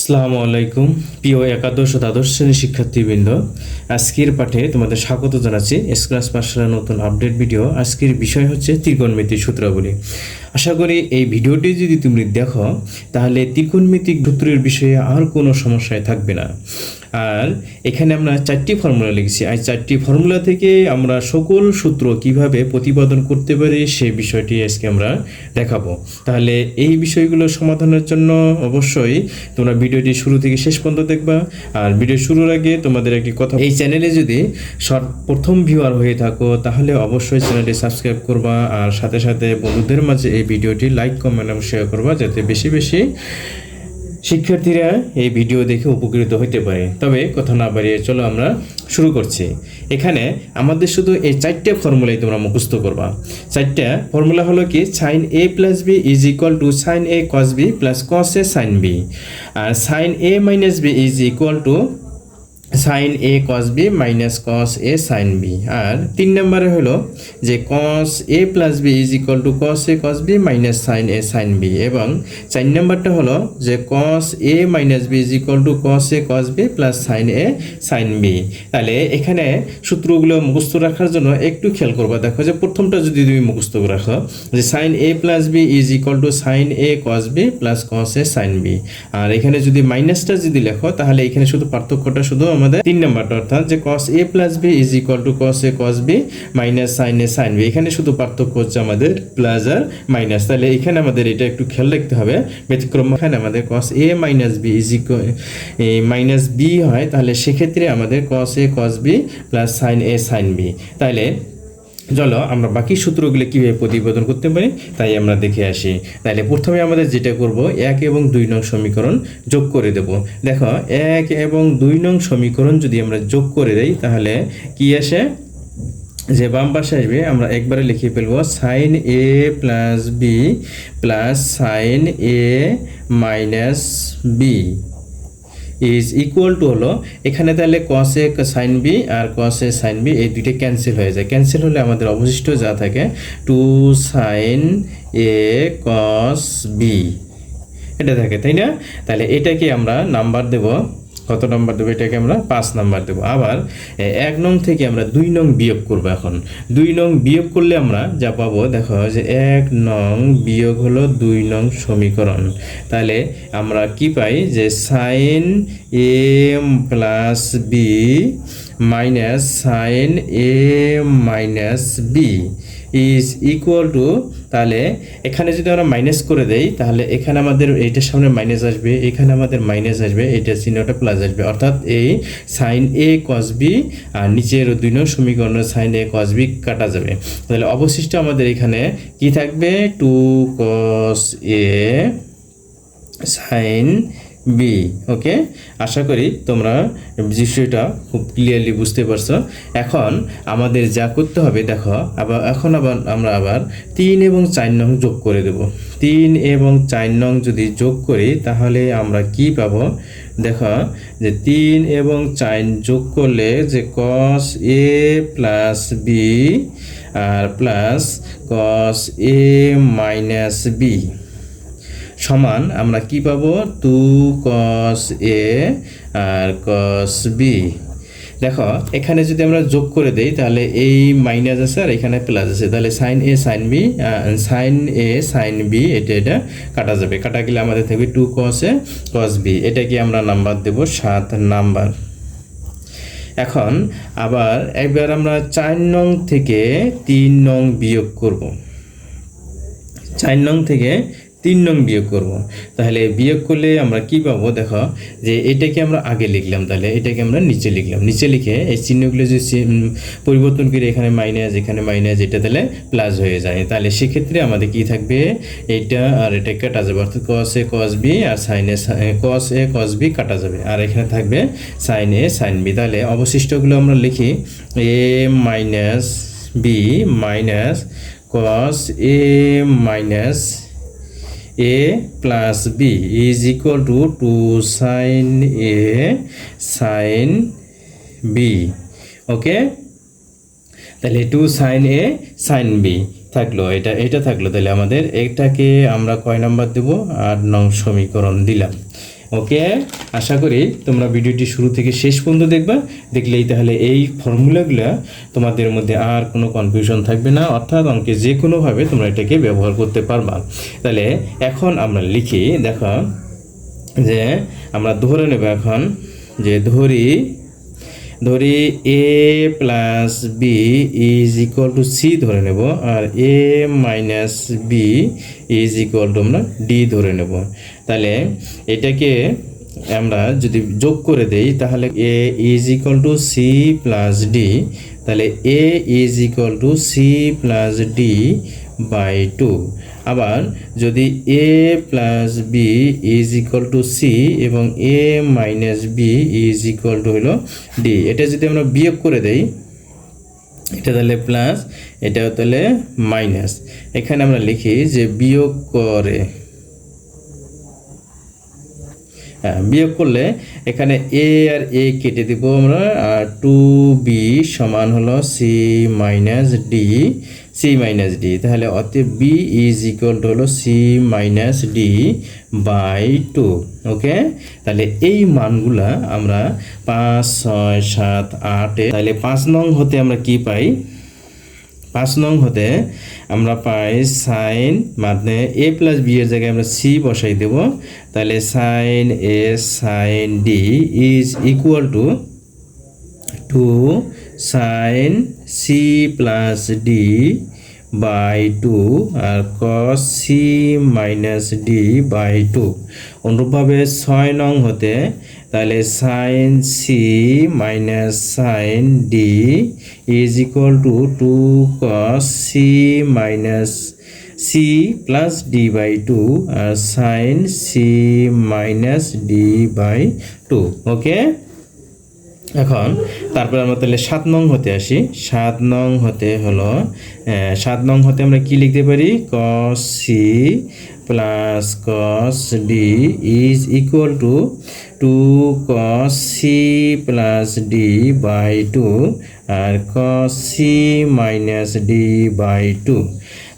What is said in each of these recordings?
আসসালামু আলাইকুম প্রিয় একাদশ ও দ্বাদশ শ্রেণীর শিক্ষার্থীবৃন্দ, আজকের পাঠে তোমাদের স্বাগত জানাচ্ছি। ক্লাস পাঠশালার নতুন আপডেট ভিডিও। আজকের বিষয় হচ্ছে ত্রিকোণমিতিক সূত্রাবলী। আশা করি এই ভিডিওটি যদি তুমি দেখো তাহলে ত্রিকোণমিতিক সূত্রের বিষয়ে আর কোনো সমস্যায় থাকবে না। আর এখানে আমরা 4টি ফর্মুলা লিখেছি। আর 4টি ফর্মুলা থেকে আমরা সকল সূত্র কিভাবে প্রতিপাদন করতে পারি সেই বিষয়টি আজকে আমরা দেখাবো। তাহলে এই বিষয়গুলো সমাধানের জন্য অবশ্যই তোমরা ভিডিওটি শুরু থেকে শেষ পর্যন্ত দেখবা। আর ভিডিও শুরুর আগে তোমাদের একটি কথা, এই চ্যানেলে যদি প্রথম ভিউয়ার হয়ে থাকো তাহলে অবশ্যই চ্যানেলটি সাবস্ক্রাইব করবা, আর সাথে সাথে বন্ধুদের মাঝে এই ভিডিওটি লাইক, কমেন্ট এবং শেয়ার করবা, যাতে বেশি বেশি শিক্ষার্থীরা এই ভিডিও দেখে উপকৃত হতে পারে। তবে কথা না বাড়িয়ে চলো আমরা শুরু করছি। এখানে আমাদের শুধু এই 4টে ফর্মুলাই তোমরা মুখস্থ করবা। 4টা ফর্মুলা হলো কি, sine A plus B is equal to sine A cos B plus cos A sine B, আর sine A minus B is equal to sine A cos B minus cos A sine B. আর 3 নম্বরে হলো যে cos A plus B is equal to cos A cos B minus sine A sine B, এবং 4 নম্বরটা হলো যে cos A minus B is equal to cos A cos B plus sine A sine B. তাহলে এখানে সূত্রগুলো মুখস্থ রাখার জন্য একটু খেয়াল করবা। দেখো যে প্রথমটা যদি তুমি মুখস্থ রাখো যে sine A plus B is equal to sine A cos B plus cos A sine B, আর এখানে যদি মাইনাসটা যদি লেখো তাহলে এখানে শুধু পার্থক্যটা শুধু আমাদের 3 নম্বরটা, অর্থাৎ যে cos a plus B is equal to cos a cos b minus sin a sin b। এখানে শুধু পার্থক্য হচ্ছে আমাদের প্লাস আর মাইনাস। তাহলে এখানে আমাদের এটা একটু খেয়াল রাখতে হবে। ব্যতিক্রম এখানে আমাদের cos a minus b is equal minus b হয়, তাহলে সেক্ষেত্রে আমাদের cos a cos b plus sin a sin b। তাহলে চলো আমরা বাকি সূত্রগুলো কীভাবে প্রতিপাদন করতে পারি তাই আমরা দেখে আসি। তাহলে প্রথমে আমাদের যেটা করব, 1 এবং 2 নং সমীকরণ যোগ করে দেব। দেখো 1 এবং 2 নং সমীকরণ যদি আমরা যোগ করে দেই তাহলে কি আসে, যে বাম পাশে আসবে আমরা একবারে লিখে ফেলবো sine A plus B plus sine A minus B is equal to হলো, এখানে তাহলে কস এ সাইন বি আর কস এ সাইন বি এই দুইটা ক্যান্সেল হয়ে যায়। ক্যান্সেল হলে আমাদের অবশিষ্ট যা থাকে 2 সাইন এ কস বি এটা থাকে, তাই না? তাহলে এটাকে আমরা নাম্বার দেব, কত নাম্বার দেবো? এটাকে আমরা 5 নাম্বার দেবো। আবার 1 নং থেকে আমরা 2 নং বিয়োগ করবো। এখন 2 নং বিয়োগ করলে আমরা যা পাবো, দেখো যে 1 নং বিয়োগ হলো 2 নং সমীকরণ। তাহলে আমরা কি পাই, যে sine A plus B minus sine A minus B is equal to, তাহলে এখানে যদি আমরা মাইনাস করে দেই তাহলে এখানে আমাদের এইটার সামনে মাইনাস আসবে, এখানে আমাদের মাইনাস আসবে, এইটার চিহ্নটা প্লাস আসবে, অর্থাৎ এই সাইন এ কস বি আর নিচের 2 নং সমীকরণের সাইন এ কস বি কাটা যাবে। তাহলে অবশিষ্ট আমাদের এখানে কি থাকবে, 2 কস এ সাইন বি। ওকে, আশা করি তোমরা বিষয়টা খুব ক্লিয়ারলি বুঝতে পারছো। এখন আমাদের যা করতে হবে, দেখো আবার আমরা 3 এবং 4 নং যোগ করে দেব। 3 এবং 4 নং যদি যোগ করি তাহলে আমরা কি পাবো, দেখো যে 3 এবং 4 যোগ করলে যে cos a প্লাস বি আর plus cos a minus B সমান আমরা কি পাবো, 2 cos a R cos b। দেখো এখানে যদি আমরা যোগ করে দেই তাহলে এই মাইনাস আছে আর এখানে প্লাস আছে, তাহলে sine A sine B sine A sine B এটা কাটা যাবে। কাটা গেলে আমাদের থাকবে 2 cos a cos b। এটাকে আমরা নাম্বার দেব 7 নাম্বার। এখন আবার একবার আমরা 4 নং থেকে 3 নং বিয়োগ করব। 4 নং থেকে 3 নং বিয়োগ করব। তাহলে বিয়োগ করলে আমরা কি পাবো, দেখো যে এটাকে আমরা আগে লিখলাম, তাহলে এটাকে আমরা নিচে লিখলাম। নিচে লিখে এই চিহ্নগুলো যে পরিবর্তন করে এখানে মাইনাস এখানে মাইনাস এটা তাহলে প্লাস হয়ে যায়। তাহলে সেক্ষেত্রে আমাদের কি থাকবে, এইটা আর এটা কাটা যাবে, অর্থাৎ cos a cos b R sin a cos a cos b কাটা যাবে, আর এখানে থাকবে sin a sin b। তাহলে অবশিষ্টগুলো আমরা লিখি a minus B minus cos a minus a plus B is equal to 2 sine A sine B. Okay, তাহলে 2 sine A sine B থাকলো, এটা থাকলো। তাহলে আমাদের এটাকে আমরা কয় নাম্বার দেব, 8 নং সমীকরণ দিলাম। ওকে, আশা করি তোমরা ভিডিওটি শুরু থেকে শেষ পর্যন্ত দেখবা, দেখলেই তাহলে এই ফর্মুলাগুলো তোমাদের মধ্যে আর কোনো কনফিউশন থাকবে না, অর্থাৎ অঙ্কে যে কোনোভাবে তোমরা এটাকে ব্যবহার করতে পারবা। তাহলে এখন আমরা লিখি, দেখো যে আমরা ধরে নেব এখন, যে ধরি a plus B is equal to C ধরে নেব, আর a minus B is equal to আমরা ডি ধরে নেব। তাহলে এটাকে আমরা যদি যোগ করে দেই তাহলে a is equal to C plus D, তাহলে a is equal to C plus D by 2। আবার যদি a plus B is equal to C এবং a minus B is equal to হলো ডি, এটা যদি আমরা বিয়োগ করে দেই, এটা তাহলে প্লাস, এটাও তাহলে মাইনাস। এখানে আমরা লিখি যে বিয়োগ করে, বিয়োগ করলে এখানে a আর a কেটে দিব আমরা, আর 2b সমান হলো সি মাইনাস ডি, তাহলে অতএব b ইজ ইকুয়াল টু হলো C minus D by 2। Okay, তাহলে এই মানগুলা আমরা 5, 6, 7, 8, তাহলে 5 নং হতে আমরা কি পাই? 5 নং হতে আমরা পাই সাইন, মানে a প্লাস বি এর জায়গায় আমরা সি বসাই দেব, তাহলে sine A sine D is equal to sine C plus D by 2 আর cos C minus D by 2। অনুরূপভাবে 6 নং হতে তাহলে sine C minus sine D is equal to 2 cos C minus C plus D by 2 আর sine C minus D by 2। Okay, এখন তারপরে আমরা তাহলে 7 নং হতে আসি। 7 নং হতে হলো 7 নং হতে আমরা কি লিখতে পারি? cos C plus cos D is equal to 2 cos C plus D by 2 আর cos C minus D by 2।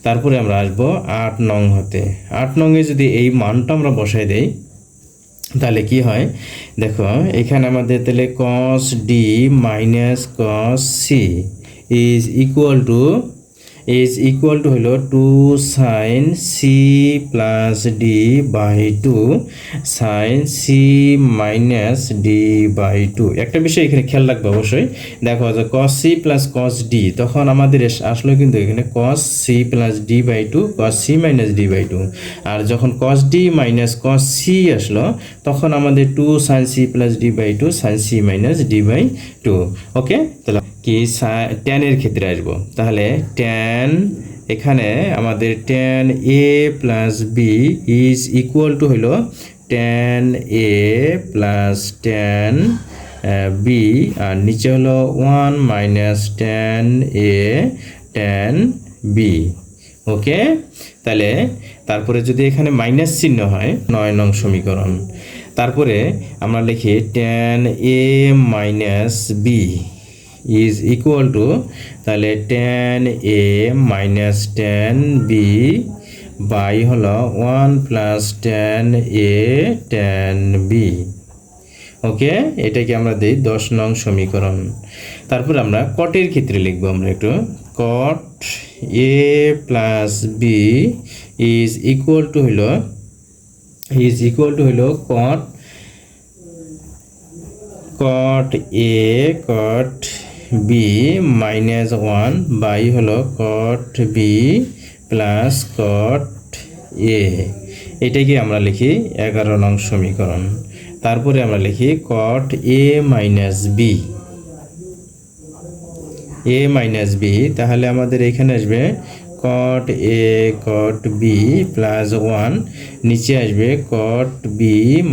তারপরে আমরা আসবো 8 নং হতে। 8 নংয়ে যদি এই মানটা আমরা বসাই দেই তাহলে কি হয় দেখো, এখানে আমাদের তাহলে cos D minus cos C is equal to হলো 2 sine C plus D by 2 sine C minus D by 2। একটা বিষয় এখানে খেয়াল রাখবো অবশ্যই, দেখো যে cos C plus cos D, তখন আমাদের আসলে কিন্তু এখানে cos C plus D by 2 cos C minus D by 2, আর যখন cos D minus cos C আসলো তখন আমাদের 2 sine C plus D by 2 sine C minus D by 2। Okay, তাহলে কি tan এর ক্ষেত্রে আসবো, তাহলে tan এখানে আমাদের tan a plus B is equal to হলো tan a plus tan B আর নিচে হলো 1 minus tan a tan B. Okay, তাহলে তারপরে যদি এখানে মাইনাস চিহ্ন হয় 9 নং সমীকরণ, তারপরে আমরা লিখি tan a minus B is equal to তাহলে tan a minus tan b by হলো 1 plus tan a tan b। Okay, এটাকে আমরা দিই 10 নং সমীকরণ। তারপর আমরা কটের ক্ষেত্রে লিখবো, আমরা একটু cot a plus b is equal to হলো cot a cot b minus 1 by হলো cot b plus cot a। এটাকে আমরা লিখি 11 নং সমীকরণ। তারপরে আমরা লিখি cot a মাইনাস b, তাহলে আমাদের এখানে আসবে cot a cot b plus 1, নিচে আসবে cot b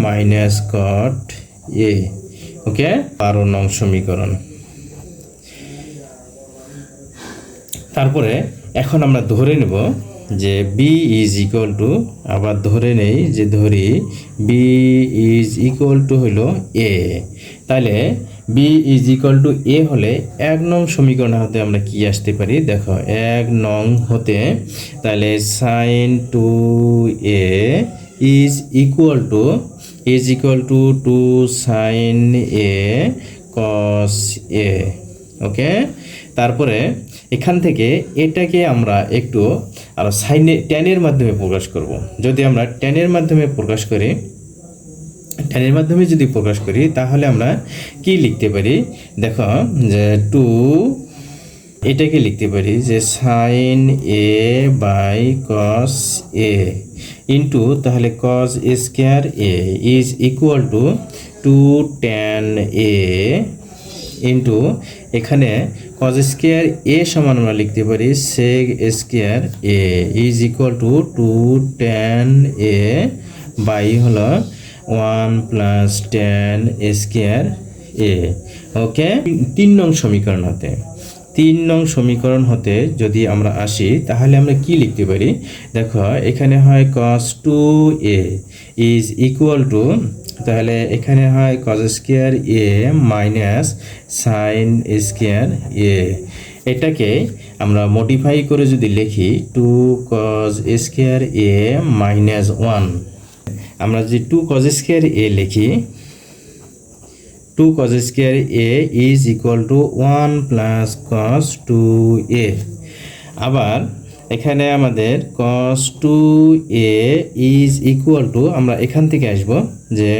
minus cot a। ওকে, 12 নং সমীকরণ। তারপরে এখন আমরা ধরে নেব যে b ইজ ইকুয়াল টু, আবার ধরে নেই যে ধরি b ইজ ইকুয়াল টু হলো a, তাহলে b is equal two a হলে 1 নং সমীকরণ হতে আমরা কি আসতে পারি দেখো, 1 নং হতে তাহলে sin 2a is equal to is equal to 2 sine A cos A. Okay, তারপরে এখান থেকে এটাকে আমরা একটু আর সাইনে ট্যানের মাধ্যমে প্রকাশ করব। যদি আমরা ট্যানের মাধ্যমে প্রকাশ করি, ট্যানের মাধ্যমে যদি প্রকাশ করি তাহলে আমরা কি লিখতে পারি? দেখো যে 2 এটাকে লিখতে পারি যে sine A by cos A into তাহলে cos A square A is equal to 2 tan A into এখানে কস স্কোয়ার এ সমান আমরা লিখতে পারি sec square A is equal to 2 tan A by হলো 1 plus tan square A. Okay, 3 নং সমীকরণ হতে 3 নং সমীকরণ হতে যদি আমরা আসি তাহলে আমরা কি লিখতে পারি? দেখো এখানে হয় cos 2a is equal to তাহলে এখানে হয় cos square a minus sine square a। এটাকে আমরা মডিফাই করে যদি লিখি 2 cos স্কয়ার a মাইনাস 1, আমরা যদি 2 cos স্কয়ার a লিখি 2 cos square a is equal to 1 plus cos 2a। আবার এখানে আমাদের cos 2a is equal to আমরা এখান থেকে আসব যে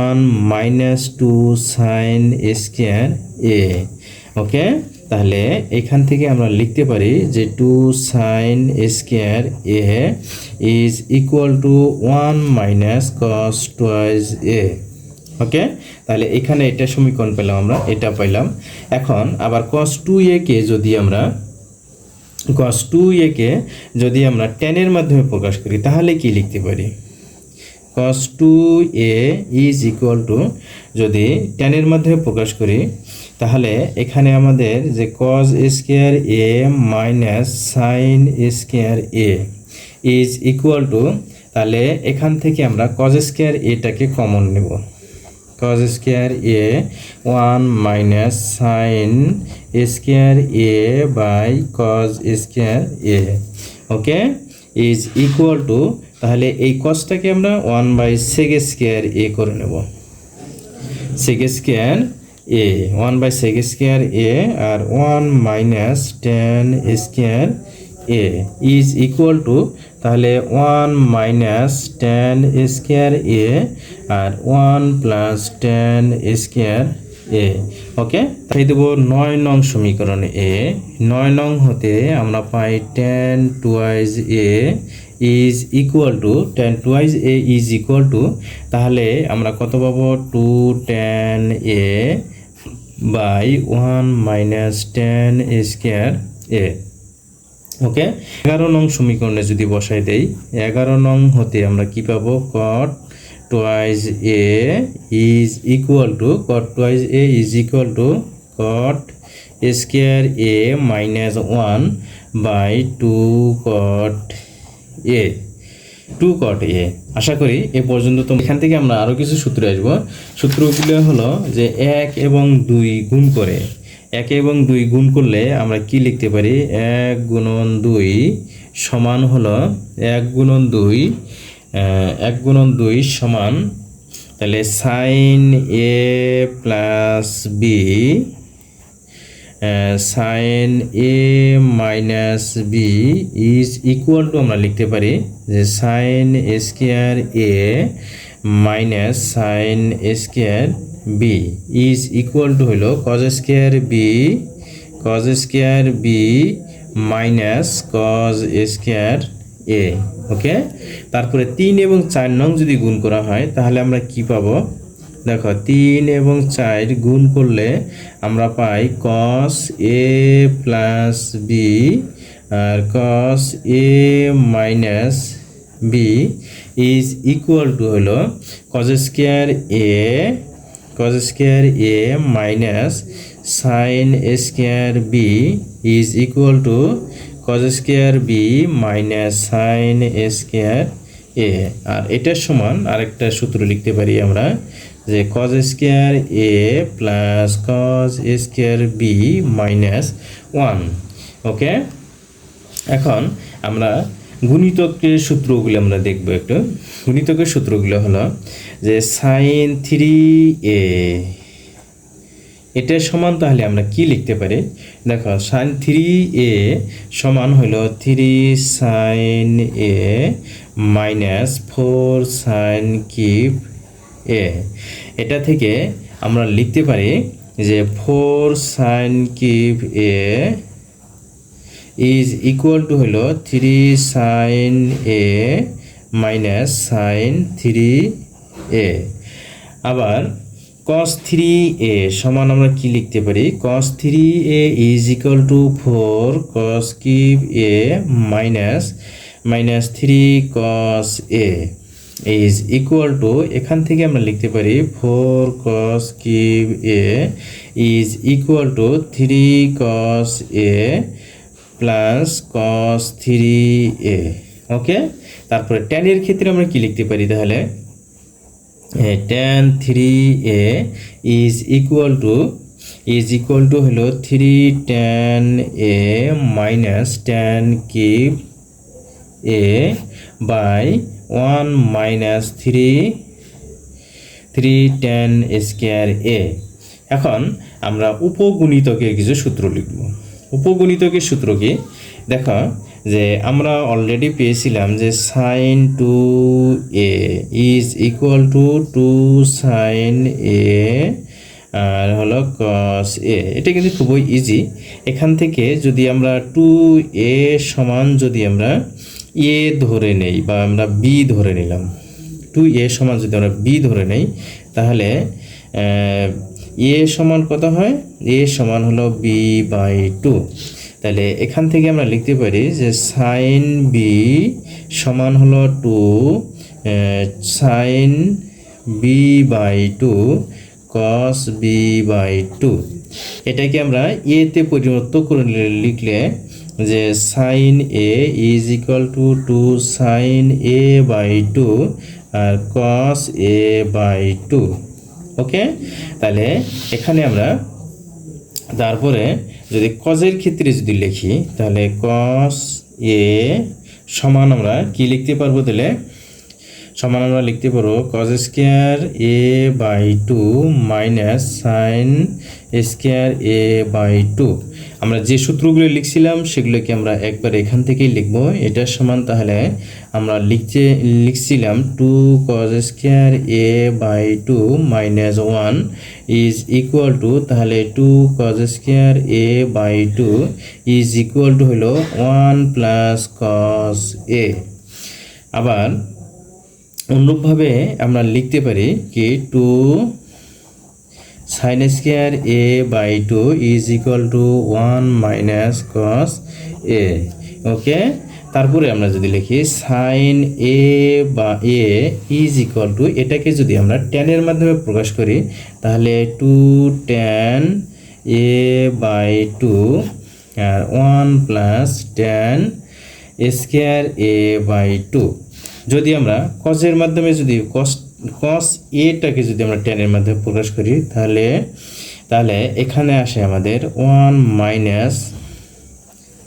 1 minus 2 sin square a। ওকে, তাহলে এখান থেকে আমরা লিখতে পারি যে 2 sin square a is equal to 1 minus cos twice a। ওকে, তাহলে এখানে এটা সমীকরণ পেলাম, আমরা এটা পাইলাম। এখন আবার cos 2a কে যদি আমরা tan এর মাধ্যমে প্রকাশ করি তাহলে কি লিখতে পারি? cos 2a is equal to যদি tan এর মাধ্যমে প্রকাশ করি তাহলে এখানে আমাদের যে cos square a minus sin square a is equal to তাহলে এখান থেকে আমরা cos স্কয়ার a টাকে কমন নেব। cos square a 1 minus sin square a by cos square a। Okay, is equal to তাহলে এই cosটাকে আমরা 1 বাই sec স্কয়ার a করে নেব। sec square a 1 by sec square a আর 1 minus tan square a is equal to তাহলে 1 minus tan square a আর 1 plus tan square a। Okay, তাই দেব 9 নং সমীকরণ a। 9 নং হতে আমরা পাই tan twice a is equal to tan twice a is equal to তাহলে আমরা কত পাবো 2 tan a by 1 minus tan square a। Okay, 11 নং সমীকরণে যদি বসাই দেই 11 নং হতে আমরা কি পাবো cot twice a is equal to cot twice a is equal to cot square a minus 1 by 2 cot a 2 cot a। আশা করি এ পর্যন্ত তো এখান থেকে আমরা আরো কিছু সূত্রে আসব। সূত্রগুলো হলো যে 1 এবং 2 গুণ করে 1 এবং 2 গুণ করলে আমরা কি লিখতে পারি? 1 গুণন 2 সমান হলো 1 গুণন 2 সমান তাহলে sine A plus B sine A minus B is equal to আমরা লিখতে পারি যে sine square A minus sine square B is equal to হলো cos square B minus cos square A. Okay, তারপরে 3 এবং 4 নং যদি গুণ করা হয় তাহলে আমরা কি পাবো? দেখো 3 এবং 4 গুণ করলে আমরা পাই cos a প্লাস বি আর cos a minus B is equal to হলো cos square a minus sine square B is equal to cos square B minus sine square A. আর এটার সমান আরেকটা সূত্র লিখতে পারি আমরা যে cos square a plus cos square B minus 1। Okay, এখন আমরা গুণিতকের সূত্রগুলো আমরা দেখব একটু। গুণিতকের সূত্রগুলো হলো যে সাইন 3a এটার সমান তাহলে আমরা কি লিখতে পারি? দেখো সাইন 3a সমান হলো 3 sine a minus 4 sine cube a। এটা থেকে আমরা লিখতে পারি যে 4 sine cube a is equal to হলো 3 sine a minus sign 3a। আবার cos 3a সমান আমরা কি লিখতে পারি? cos 3a is equal two 4 cos cube a minus 3 cos a is equal to, এখান থেকে আমরা লিখতে পারি 4 cos cube a is equal two 3 cos a plus cos 3a। ওকে, তারপরে tan এর ক্ষেত্রে আমরা কি লিখতে পারি তাহলে? tan 3a is equal to হলো 3 tan a minus tan cube a by 1 minus 3 tan square a। এখন আমরা উপগুণিতকের কিছু সূত্র লিখব। উপগুণিতকের সূত্র কি? দেখো যে আমরা অলরেডি পেয়েছিলাম যে sine 2a is equal to 2 sine a আর হলো cos a। এটা কিন্তু খুবই ইজি। এখান থেকে যদি আমরা 2a সমান যদি আমরা a ধরে নেই বা আমরা b ধরে নিলাম, 2a সমান যদি আমরা b ধরে নেই তাহলে a সমান কত হয়? a সমান হলো b বাই 2। তাহলে এখান থেকে আমরা লিখতে পারি যে সাইন b সমান হলো 2 sine b by 2 cos b by 2। এটাকে আমরা a তে পরিবর্তন করে লিখলে যে sine a is equal to 2 sine a by 2 আর cos a বাই 2। ওকে, তাহলে এখানে আমরা তারপরে যদি কজের ক্ষেত্রে যদি লিখি তাহলে cos a সমান আমরা কি লিখতে পারবো? তাহলে সমান আমরা লিখতে পারবো cos square a by 2 minus sine square a by 2। আমরা যে সূত্রগুলো লিখছিলাম সেগুলোকে আমরা একবার এখান থেকেই লিখব। এটার সমান তাহলে আমরা লিখছিলাম 2 cos square a by 2 minus 1 is equal to, তাহলে 2 cos square a by 2 is equal to হলো 1 প্লাস cos a। আবার অনুরূপভাবে আমরা লিখতে পারি কি 2 sine square a by 2 is equal to 1 minus cos a। Okay, তারপরে আমরা যদি লিখি সাইন a বা a ইজ ইকুয়াল টু, এটাকে যদি আমরা tan এর মাধ্যমে প্রকাশ করি তাহলে 2 tan a বাই 2 আর 1 plus tan square a by 2। যদি আমরা কজের মাধ্যমে যদি cos এটাকে যদি আমরা tan এর মাধ্যমে প্রকাশ করি তাহলে এখানে আসে আমাদের 1 minus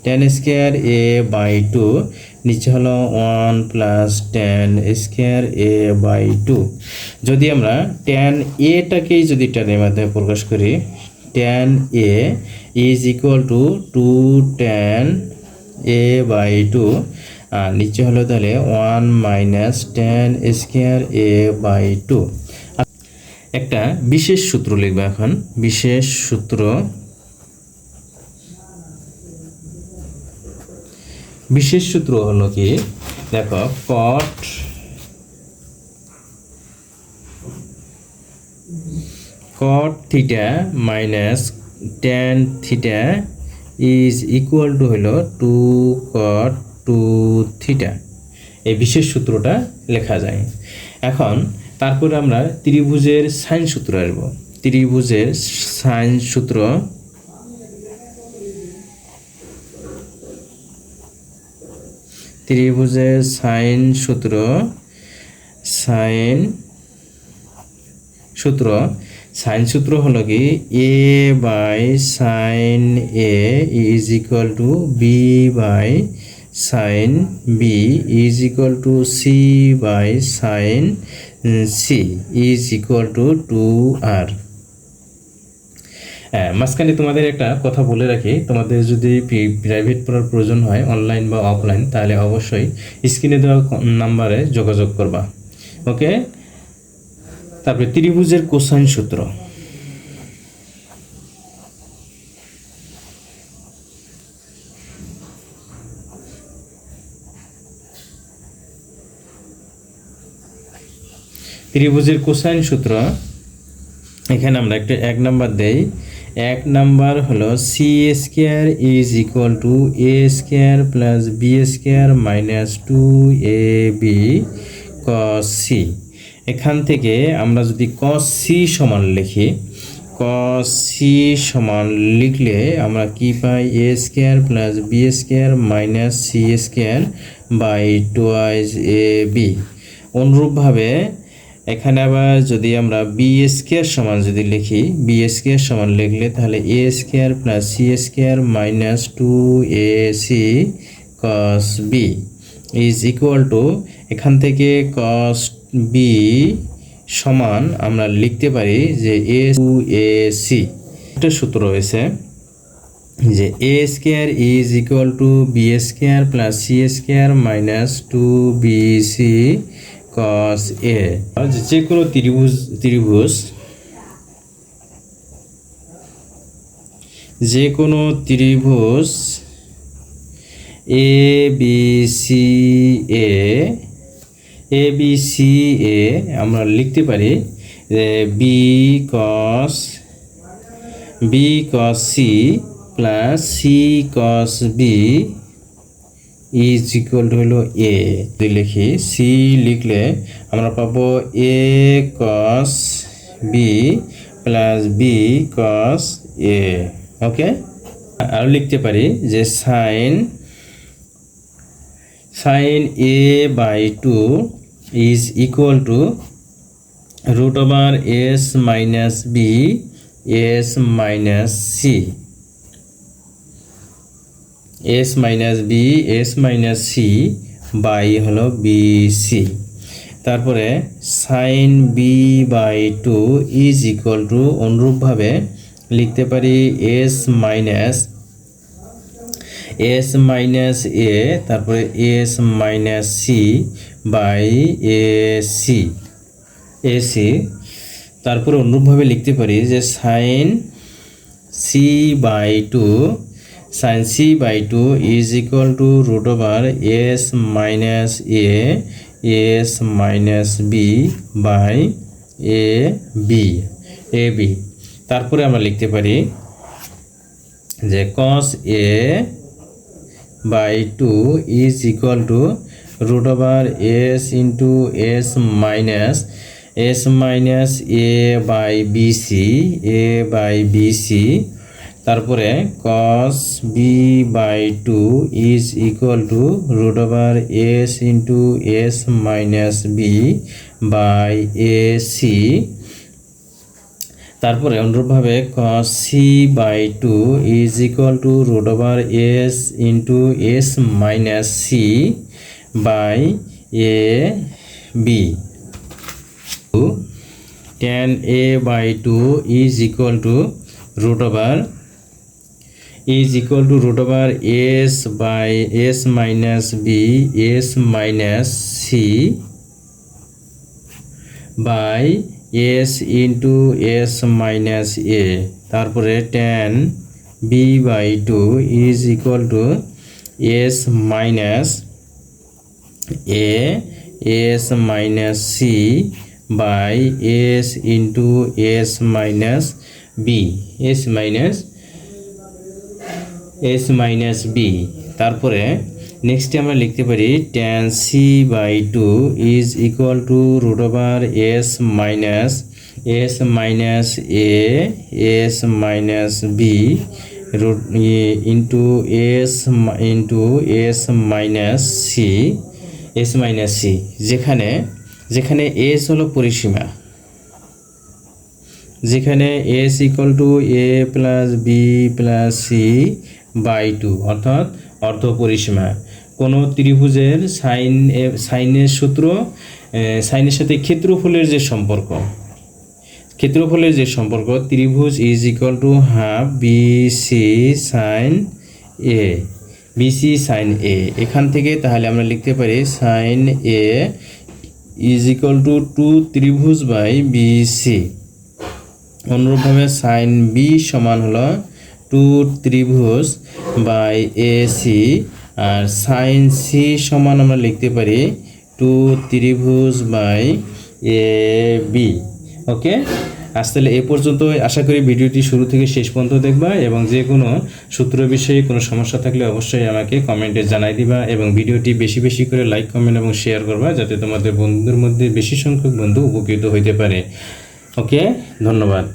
tan square a by 2, নিচে হলো 1 plus tan square a by 2। যদি আমরা tan এটাকেই যদি tan এর মাধ্যমে প্রকাশ করি tan a is equal to 2 tan a by 2 আর নিচে হলো তাহলে 1 minus tan square a by 2। একটা বিশেষ সূত্র লিখব এখন। বিশেষ সূত্র হলো কি? দেখো cot theta minus tan theta is equal to হলো 2 cot 2 থিটা। এই বিশেষ সূত্রটা লেখা যায়। এখন তারপরে আমরা ত্রিভুজের সাইন সূত্র আসব। ত্রিভুজের সাইন সূত্র সাইন সূত্র হলো কি a by sine a is equal to b by sine b is equal to c by sine C is equal to 2r। হ্যাঁ, মাঝখানে তোমাদের একটা কথা বলে রাখি, তোমাদের যদি প্রাইভেট পড়ার প্রয়োজন হয় অনলাইন বা অফলাইন, তাহলে অবশ্যই স্ক্রিনে দেওয়া নাম্বারে যোগাযোগ করবা। ওকে, তারপরে ত্রিভুজের কোসাইন সূত্র। ত্রিভুজের কোসাইন সূত্র এখানে আমরা একটা 1 নাম্বার দেই। 1 নাম্বার হলো C square is equal to A square plus B square minus 2ab cos c। এখান থেকে আমরা যদি cos c সমান লিখি, cos c সমান লিখলে আমরা কি পাই, A square plus B square minus C square by 2ab। অনুরূপভাবে এখানে আবার যদি আমরা বি স্কয়ার সমান যদি লিখি, বি স্কয়ার সমান লিখলে তাহলে A square plus C square minus 2ac cos b is equal to, এখান থেকে cos b সমান আমরা লিখতে পারি যে এ 2ac। একটা সূত্র রয়েছে যে A square is equal to B square plus C square minus 2bc cos a। যে কোনো যে কোনো ত্রিভুজ এ বি সি এ আমরা লিখতে পারি B cos c plus C cos b is equal to হলো এ। যদি লিখি সি লিখলে আমরা পাবো A cos b plus B cos a। Okay, আর লিখতে পারি যে sine a by 2 is equal to root over S minus B S minus C, S minus B S minus C by হলো বি সি। তারপরে sine B by 2 is equal to অনুরূপভাবে লিখতে পারি S minus A তারপরে S minus C by AC. তারপরে অনুরূপভাবে লিখতে পারি যে sine C by 2 is equal to root over S minus S minus B by A B. তারপরে আমরা লিখতে পারি যে cos a by 2 is equal to root over S into S minus A by BC. তারপরে cos b by 2 is equal to root over S into S minus B by A C. তারপরে অনুরূপভাবে cos c by 2 is equal to root over S into S minus C by A B. tan a by 2 is equal to root over S by S minus B S minus C by S into S minus A. তারপরে tan b by 2 is equal to S minus A S minus C by S into S minus B S minus B. তারপরে নেক্সটে আমরা লিখতে পারি tan c by 2 is equal to root over S minus A S minus B root into S minus C. যেখানে S হলো পরিসীমা, যেখানে S equal to A plus B plus C by 2 অর্থাৎ অর্ধ পরিসীমা। কোনো ত্রিভুজের সাইনের সূত্র সাইনের সাথে ক্ষেত্রফলের যে সম্পর্ক, ত্রিভুজ is equal to half BC sine A, এখান থেকে তাহলে আমরা লিখতে পারি sine A is equal to 2 ত্রিভুজ বাই বিসি। অনুরূপভাবে সাইন বি সমান হলো 2 ত্রিভুজ বাই এসি, আর সাইন সি সমান আমরা লিখতে পারি 2 ত্রিভুজ বাই এ বি। ওকে, আজ তাহলে এ পর্যন্ত। আশা করি ভিডিওটি শুরু থেকে শেষ পর্যন্ত দেখবা, এবং যে কোনো সূত্র বিষয়ে কোনো সমস্যা থাকলে অবশ্যই আমাকে কমেন্টে জানাই দিবা, এবং ভিডিওটি বেশি বেশি করে লাইক, কমেন্ট এবং শেয়ার করবা, যাতে তোমাদের বন্ধুদের মধ্যে বেশি সংখ্যক বন্ধু উপকৃত হইতে পারে। ওকে, ধন্যবাদ।